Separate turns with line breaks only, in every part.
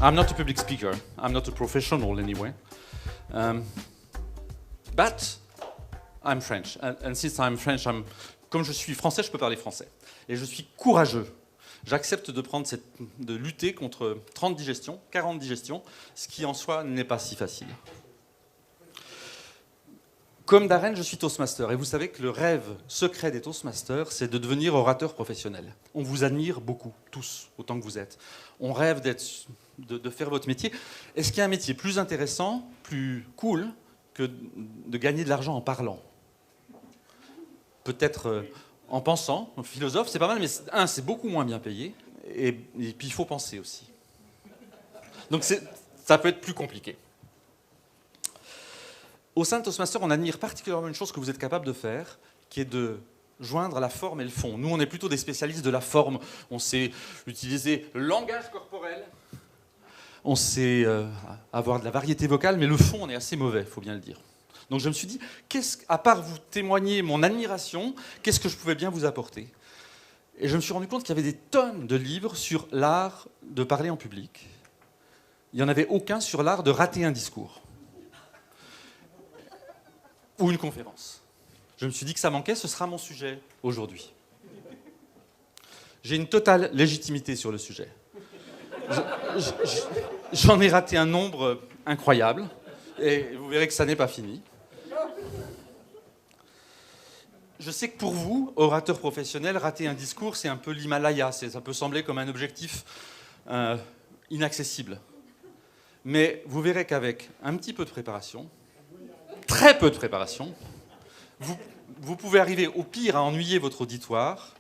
I'm not a public speaker. I'm not a professional anyway. But I'm French. And since I'm French, comme je suis français, je peux parler français. Et je suis courageux. J'accepte de lutter contre 30 digestions, 40 digestions, ce qui en soi n'est pas si facile. Comme Darren, je suis Toastmaster. Et vous savez que le rêve secret des Toastmasters, c'est de devenir orateur professionnel. On vous admire beaucoup, tous, autant que vous êtes. On rêve de faire votre métier. Est-ce qu'il y a un métier plus intéressant, plus cool, que de gagner de l'argent en parlant? Peut-être en pensant. Philosophe, c'est pas mal, mais c'est beaucoup moins bien payé. Et puis, il faut penser aussi. Donc, ça peut être plus compliqué. Au sein de Toastmaster, on admire particulièrement une chose que vous êtes capable de faire, qui est de joindre la forme et le fond. Nous, on est plutôt des spécialistes de la forme. On sait utiliser le langage corporel, on sait avoir de la variété vocale, mais le fond, on est assez mauvais, il faut bien le dire. Donc je me suis dit, à part vous témoigner mon admiration, qu'est-ce que je pouvais bien vous apporter? Et je me suis rendu compte qu'il y avait des tonnes de livres sur l'art de parler en public. Il n'y en avait aucun sur l'art de rater un discours. Ou une conférence. Je me suis dit que ça manquait, ce sera mon sujet aujourd'hui. J'ai une totale légitimité sur le sujet. J'en ai raté un nombre incroyable, et vous verrez que ça n'est pas fini. Je sais que pour vous, orateur professionnel, rater un discours, c'est un peu l'Himalaya, ça peut sembler comme un objectif inaccessible. Mais vous verrez qu'avec un petit peu de préparation, très peu de préparation, vous pouvez arriver au pire à ennuyer votre auditoire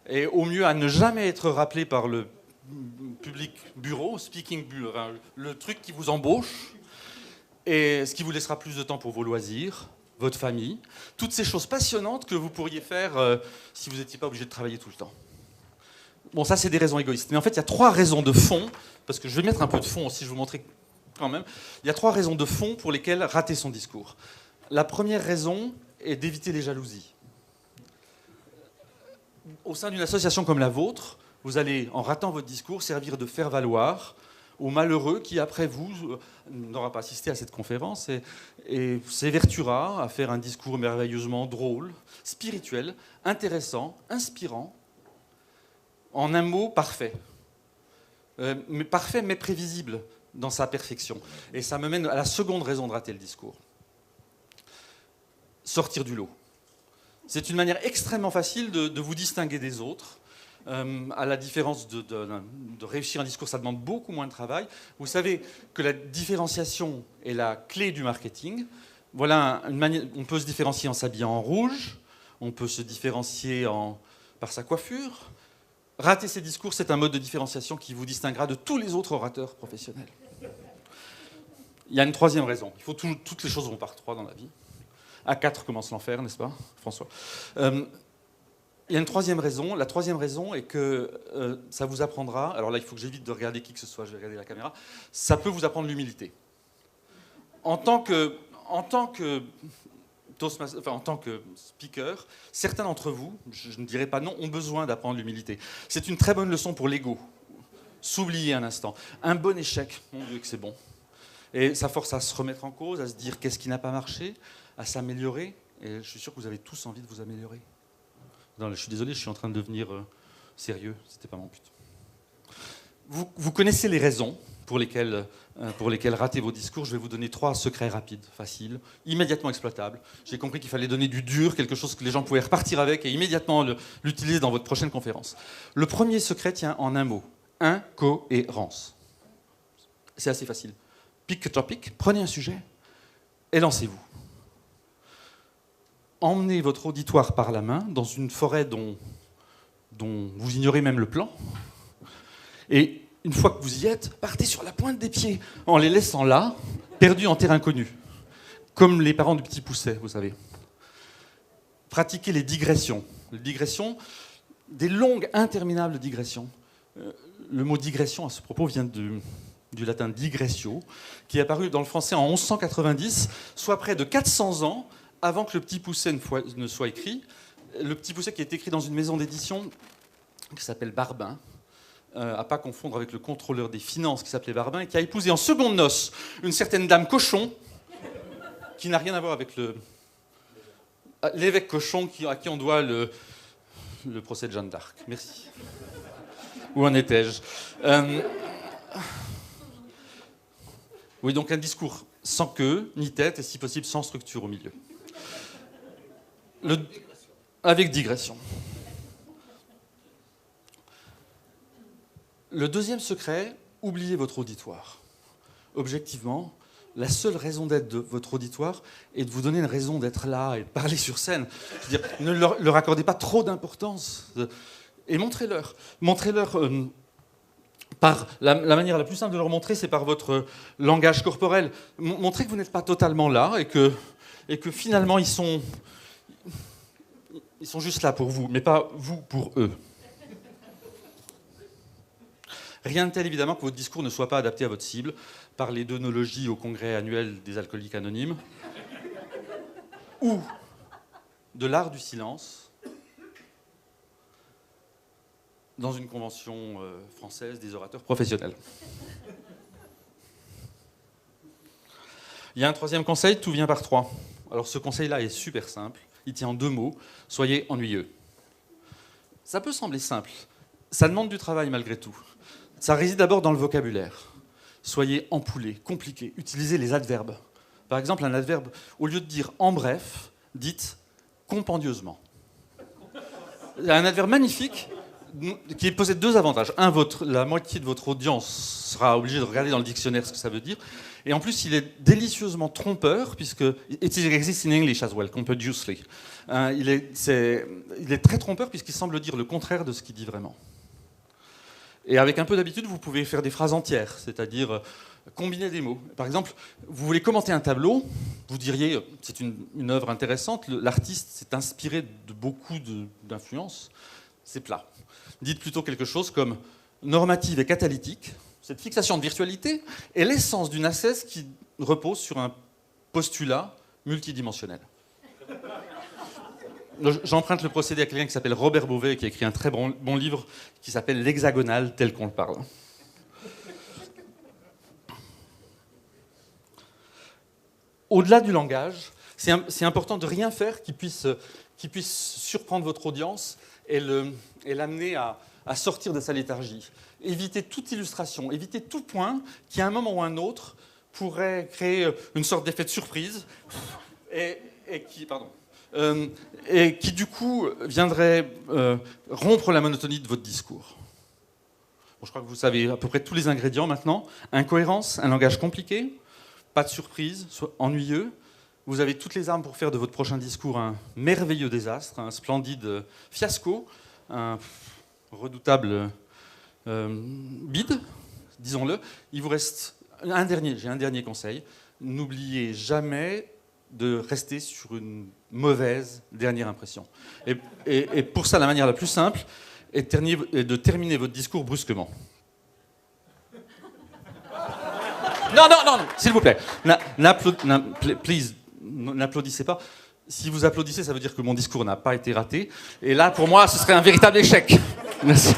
et au mieux à ne jamais être rappelé par le public bureau, speaking bureau, enfin, le truc qui vous embauche, et ce qui vous laissera plus de temps pour vos loisirs, votre famille, toutes ces choses passionnantes que vous pourriez faire si vous n'étiez pas obligé de travailler tout le temps. Bon, ça c'est des raisons égoïstes, mais en fait il y a 3 raisons de fond, parce que je vais mettre un peu de fond aussi, je vais vous montrer quand même. Il y a 3 raisons de fond pour lesquelles rater son discours. La première raison est d'éviter les jalousies. Au sein d'une association comme la vôtre, vous allez, en ratant votre discours, servir de faire-valoir aux malheureux qui, après vous, n'aura pas assisté à cette conférence et s'évertuera à faire un discours merveilleusement drôle, spirituel, intéressant, inspirant, en un mot, parfait. Mais parfait, mais prévisible dans sa perfection. Et ça me mène à la seconde raison de rater le discours. Sortir du lot. C'est une manière extrêmement facile de vous distinguer des autres. À la différence de réussir un discours, ça demande beaucoup moins de travail. Vous savez que la différenciation est la clé du marketing. Voilà une manière, on peut se différencier en s'habillant en rouge, on peut se différencier par sa coiffure. Rater ces discours, c'est un mode de différenciation qui vous distinguera de tous les autres orateurs professionnels. Il y a une troisième raison. Toutes les choses vont par 3 dans la vie. À 4 commence l'enfer, n'est-ce pas, François? Il y a une troisième raison. La troisième raison est que ça vous apprendra... Alors là, il faut que j'évite de regarder qui que ce soit, je vais regarder la caméra. Ça peut vous apprendre l'humilité. En tant que Toastmaster, enfin, en tant que speaker, certains d'entre vous, je ne dirais pas non, ont besoin d'apprendre l'humilité. C'est une très bonne leçon pour l'ego. S'oublier un instant. Un bon échec, mon Dieu que c'est bon. Et ça force à se remettre en cause, à se dire qu'est-ce qui n'a pas marché, à s'améliorer. Et je suis sûr que vous avez tous envie de vous améliorer. Non, je suis désolé, je suis en train de devenir sérieux. C'était pas mon but. Vous connaissez les raisons pour lesquelles rater vos discours. Je vais vous donner 3 secrets rapides, faciles, immédiatement exploitables. J'ai compris qu'il fallait donner du dur, quelque chose que les gens pouvaient repartir avec et immédiatement l'utiliser dans votre prochaine conférence. Le premier secret tient en un mot. Incohérence. C'est assez facile. Pick a topic, prenez un sujet et lancez-vous. Emmenez votre auditoire par la main dans une forêt dont vous ignorez même le plan. Et une fois que vous y êtes, partez sur la pointe des pieds en les laissant là, perdus en terrain connu. Comme les parents du petit Pousset, vous savez. Pratiquez les digressions. Les digressions, des longues, interminables digressions. Le mot digression à ce propos vient du latin digressio, qui est apparu dans le français en 1190, soit près de 400 ans avant que le Petit Pousset ne soit écrit. Le Petit Pousset qui est écrit dans une maison d'édition qui s'appelle Barbin, à pas confondre avec le contrôleur des finances qui s'appelait Barbin, et qui a épousé en seconde noces une certaine dame Cochon, qui n'a rien à voir avec l'évêque Cochon à qui on doit le procès de Jeanne d'Arc. Merci. Où en étais-je? Oui, donc un discours sans queue, ni tête, et si possible sans structure au milieu. Avec digression. Le deuxième secret, oubliez votre auditoire. Objectivement, la seule raison d'être de votre auditoire est de vous donner une raison d'être là et de parler sur scène. C'est-à-dire, ne leur accordez pas trop d'importance et montrez-leur. Montrez-leur par la manière la plus simple de leur montrer, c'est par votre langage corporel. Montrez que vous n'êtes pas totalement là et que finalement ils sont juste là pour vous, mais pas vous pour eux. Rien de tel, évidemment, que votre discours ne soit pas adapté à votre cible. Parlez d'œnologie au congrès annuel des alcooliques anonymes. Ou de l'art du silence dans une convention française des orateurs professionnels. Il y a un troisième conseil, tout vient par trois. Alors ce conseil-là est super simple. Il tient en 2 mots. Soyez ennuyeux. Ça peut sembler simple. Ça demande du travail malgré tout. Ça réside d'abord dans le vocabulaire. Soyez empoulé, compliqué. Utilisez les adverbes. Par exemple, un adverbe, au lieu de dire en bref, dites compendieusement. Un adverbe magnifique qui possède 2 avantages. Un, la moitié de votre audience sera obligée de regarder dans le dictionnaire ce que ça veut dire. Et en plus, il est délicieusement trompeur, puisque it exists in English as well, compediously. Il est très trompeur puisqu'il semble dire le contraire de ce qu'il dit vraiment. Et avec un peu d'habitude, vous pouvez faire des phrases entières, c'est-à-dire combiner des mots. Par exemple, vous voulez commenter un tableau, vous diriez, c'est une œuvre intéressante, l'artiste s'est inspiré de beaucoup d'influences, c'est plat. Dites plutôt quelque chose comme normative et catalytique. Cette fixation de virtualité est l'essence d'une ascèse qui repose sur un postulat multidimensionnel. J'emprunte le procédé à quelqu'un qui s'appelle Robert Beauvais, qui a écrit un très bon livre qui s'appelle L'hexagonale tel qu'on le parle. Au-delà du langage, c'est important de rien faire qui puisse surprendre votre audience et l'amener à sortir de sa léthargie. Évitez toute illustration, évitez tout point qui, à un moment ou un autre, pourrait créer une sorte d'effet de surprise et qui, du coup, viendrait rompre la monotonie de votre discours. Bon, je crois que vous savez à peu près tous les ingrédients maintenant. Incohérence, un langage compliqué, pas de surprise, ennuyeux. Vous avez toutes les armes pour faire de votre prochain discours un merveilleux désastre, un splendide fiasco, un redoutable bide, disons-le. Il vous reste j'ai un dernier conseil. N'oubliez jamais de rester sur une mauvaise dernière impression. Et pour ça, la manière la plus simple est de terminer votre discours brusquement. Non, s'il vous plaît. Please, n'applaudissez pas. Si vous applaudissez, ça veut dire que mon discours n'a pas été raté. Et là, pour moi, ce serait un véritable échec. Merci.